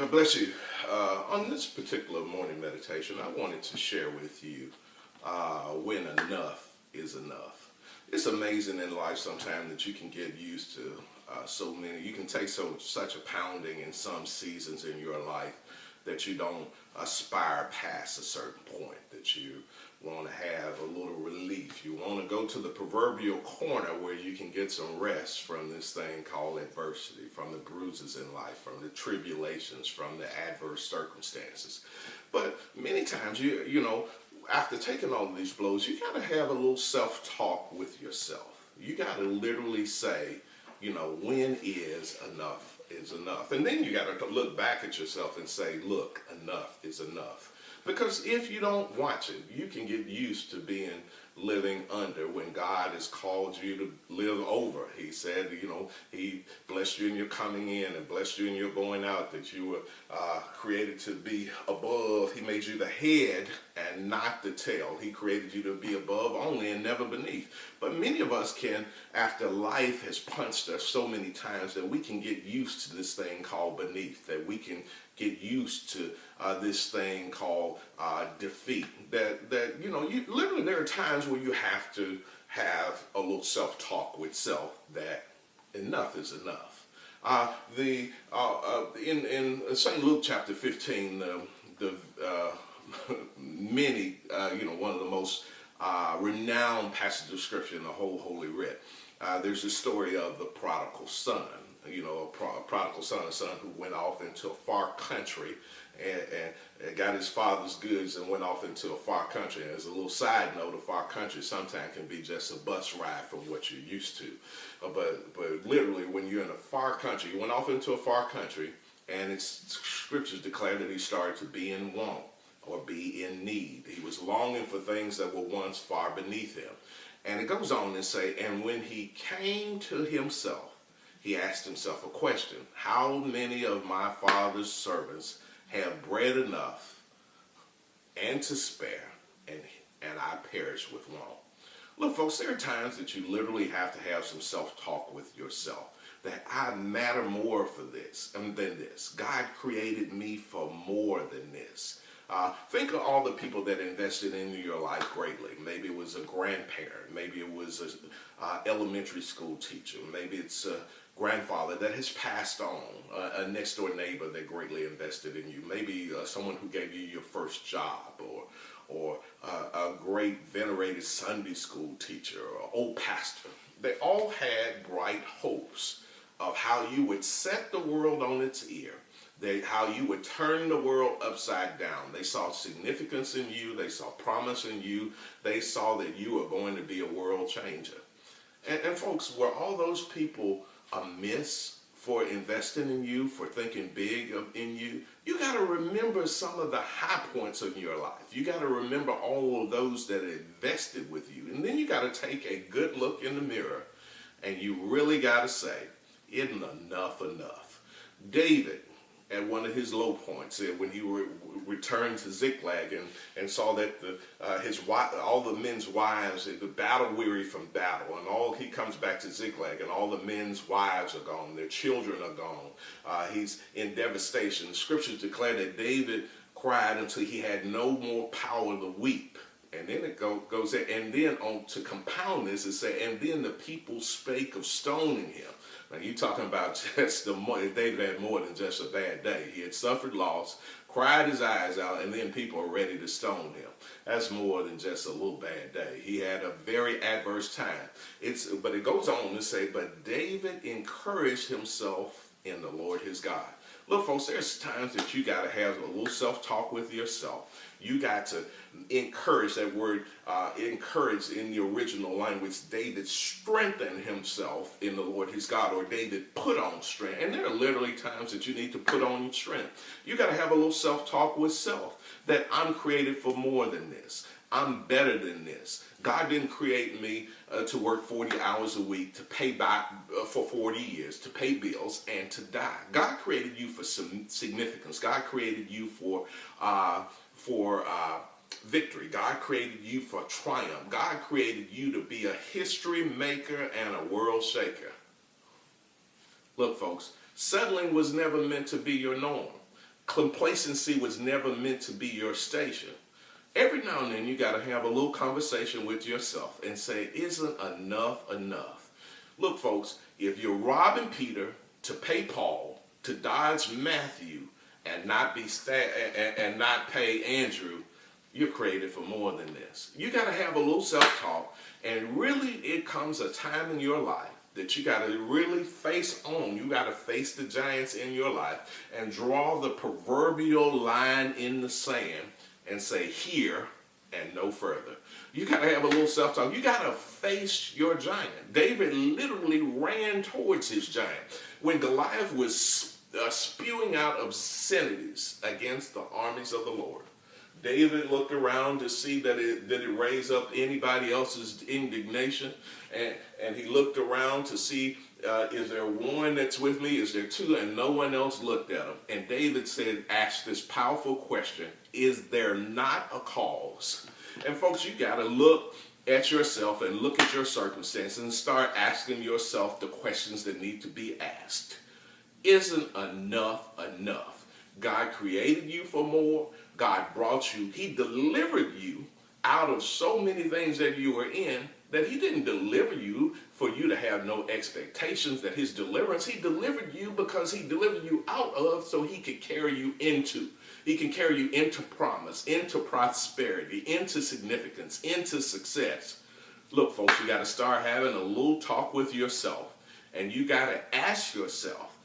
God bless you. On this particular morning meditation, I wanted to share with you when enough is enough. It's amazing in life sometimes that you can get used to so many. You can take such a pounding in some seasons in your life that you don't aspire past a certain point, that you want to have a little relief. You want to go to the proverbial corner where you can get some rest from this thing called adversity, from the bruises in life, from the tribulations, from the adverse circumstances. But many times, you know, after taking all of these blows, you got to have a little self-talk with yourself. You got to literally say, you know, when is enough is enough. And then you got to look back at yourself and say, look, enough is enough. Because if you don't watch it, you can get used to living under when God has called you to live over. He said, you know, He blessed you in your coming in and blessed you in your going out, that you were created to be above. He made you the head and not the tail. He created you to be above only and never beneath. But many of us can, after life has punched us so many times, that we can get used to this thing called beneath, that we can get used to this thing called defeat. That you know, literally there are times where you have to have a little self-talk with self that enough is enough. In St. Luke chapter 15, many you know, one of the most renowned passages of scripture in the whole Holy Writ. There's a story of the prodigal son. You know, a prodigal son, a son who went off into a far country and got his father's goods and went off into a far country. And as a little side note, a far country sometimes can be just a bus ride from what you're used to. But literally, when you're in a far country, you went off into a far country, and its scriptures declare that he started to be in want or be in need. He was longing for things that were once far beneath him. And it goes on to say, and when he came to himself, he asked himself a question: how many of my father's servants have bread enough and to spare, and I perish with want? Look, folks, there are times that you literally have to have some self-talk with yourself, that I matter more for this than this. God created me for more than this. Think of all the people that invested in your life greatly. Maybe it was a grandparent. Maybe it was an elementary school teacher. Maybe it's a grandfather that has passed on, a next door neighbor that greatly invested in you. Maybe someone who gave you your first job, or a great venerated Sunday school teacher or old pastor. They all had bright hopes of how you would set the world on its ear. How you would turn the world upside down. They saw significance in you. They saw promise in you. They saw that you were going to be a world changer. And folks, were all those people amiss for investing in you, for thinking big in you? You got to remember some of the high points in your life. You got to remember all of those that invested with you. And then you got to take a good look in the mirror, and you really got to say, isn't enough enough? David, at one of his low points, when he returned to Ziklag and saw that all the men's wives, the battle weary from battle, and he comes back to Ziklag, and all the men's wives are gone, their children are gone. He's in devastation. The scriptures declare that David cried until he had no more power to weep. And then it goes there, and then to compound this, it says, and then the people spake of stoning him. Now you're talking about just David had more than just a bad day. He had suffered loss, cried his eyes out, and then people are ready to stone him. That's more than just a little bad day. He had a very adverse time. But it goes on to say, but David encouraged himself in the Lord his God. Look, folks, there's times that you got to have a little self-talk with yourself. You got to encourage. That word encourage in the original language, David strengthened himself in the Lord his God, or David put on strength. And there are literally times that you need to put on strength. You got to have a little self-talk with self, that I'm created for more than this. I'm better than this. God didn't create me to work 40 hours a week, to pay back for 40 years, to pay bills, and to die. God created you for some significance. God created you for victory. God created you for triumph. God created you to be a history maker and a world shaker. Look, folks, settling was never meant to be your norm. Complacency was never meant to be your station. Every now and then you got to have a little conversation with yourself and say, isn't enough enough? Look, folks, if you're robbing Peter to pay Paul, to dodge Matthew, and not pay Andrew, you're created for more than this. You got to have a little self-talk, and really it comes a time in your life that you got to really face on. You got to face the giants in your life and draw the proverbial line in the sand and say, here and no further. You got to have a little self-talk. You got to face your giant. David literally ran towards his giant. When Goliath was spewing out obscenities against the armies of the Lord, David looked around to see that it raise up anybody else's indignation. And he looked around to see, is there one that's with me? Is there two? And no one else looked at him. And David asked this powerful question, is there not a cause? And folks, you got to look at yourself and look at your circumstances and start asking yourself the questions that need to be asked. Isn't enough enough? God created you for more. God brought you, he delivered you out of so many things that you were in, that he didn't deliver you for you to have no expectations that his deliverance, he delivered you because he delivered you out of so he could carry you into. He can carry you into promise, into prosperity, into significance, into success. Look, folks, you got to start having a little talk with yourself, and you got to ask yourself,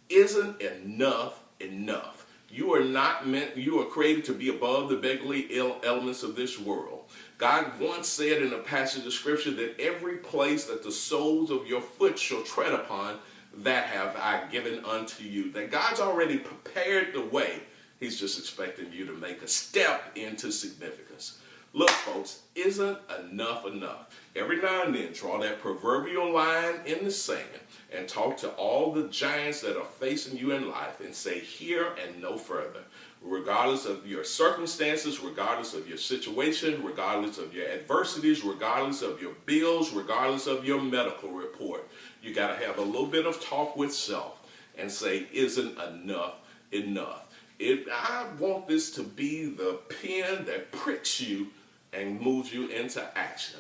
isn't enough enough? You are created to be above the beggarly elements of this world. God once said in a passage of scripture that every place that the soles of your foot shall tread upon, that have I given unto you. That God's already prepared the way. He's just expecting you to make a step into significance. Look, folks, isn't enough enough? Every now and then, draw that proverbial line in the sand and talk to all the giants that are facing you in life and say, here and no further. Regardless of your circumstances, regardless of your situation, regardless of your adversities, regardless of your bills, regardless of your medical report, you got to have a little bit of talk with self and say, isn't enough enough? I want this to be the pen that pricks you and moves you into action.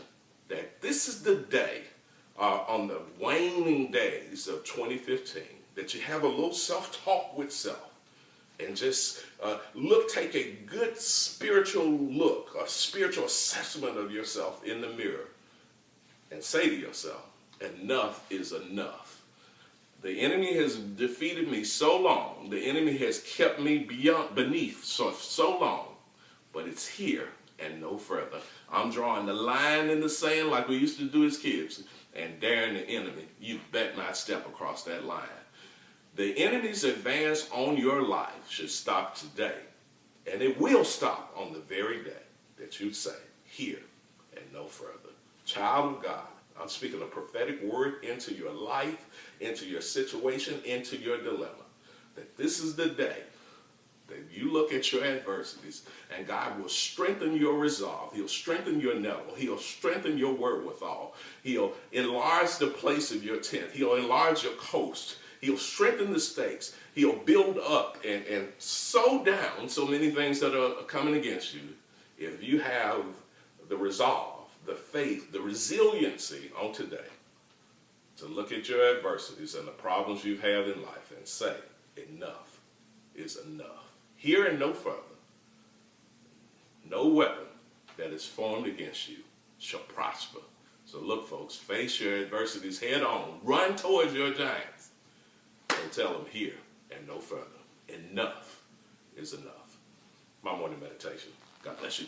That this is the day, on the waning days of 2015, that you have a little self-talk with self and just take a good spiritual look, a spiritual assessment of yourself in the mirror and say to yourself, enough is enough. The enemy has defeated me so long. The enemy has kept me beneath so long, but it's here and no further. I'm drawing the line in the sand like we used to do as kids and daring the enemy. You bet not step across that line. The enemy's advance on your life should stop today, and it will stop on the very day that you say, here and no further. Child of God, I'm speaking a prophetic word into your life, into your situation, into your dilemma. That this is the day that you look at your adversities and God will strengthen your resolve. He'll strengthen your nettle. He'll strengthen your wherewithal. He'll enlarge the place of your tent. He'll enlarge your coast. He'll strengthen the stakes. He'll build up and sow down so many things that are coming against you. If you have the resolve, the faith, the resiliency on today to look at your adversities and the problems you've had in life and say, enough is enough. Here and no further. No weapon that is formed against you shall prosper. So look, folks, face your adversities head on. Run towards your giants and tell them here and no further. Enough is enough. My morning meditation. God bless you.